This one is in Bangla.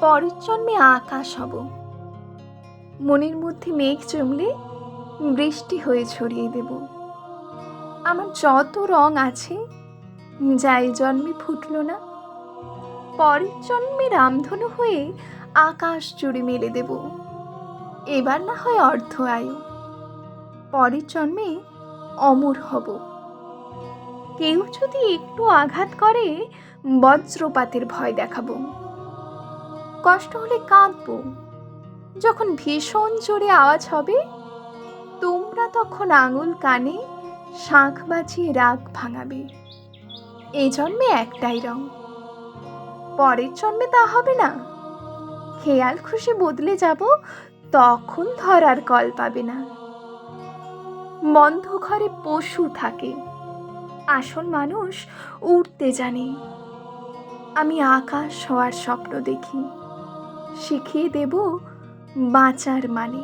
পরের জন্মে আকাশ হব। মনের মধ্যে মেঘ জমলে বৃষ্টি হয়ে ছড়িয়ে দেব। আমার যত রং আছে যা এই জন্মে ফুটল না, পরের জন্মে রামধনু হয়ে আকাশ জুড়ে মেলে দেব। এবার না হয় অর্ধ আয়ু, পরের জন্মে অমর হব। কেউ যদি একটু আঘাত করে বজ্রপাতের ভয় দেখাবো। কষ্ট হলে কাঁদবো, যখন ভীষণ জোরে আওয়াজ হবে তোমরা তখন আঙুল কানে শাঁখ বাজিয়ে রাগ ভাঙাবে। এই জন্মে একটাই রং, পরের জন্মে তা হবে না। খেয়াল খুশি বদলে যাব, তখন ধরার কল পাবে না। বন্ধ ঘরে পশু থাকে, আসল মানুষ উড়তে জানে। আমি আকাশ হওয়ার স্বপ্ন দেখি, শিখিয়ে দেব বাঁচার মানে।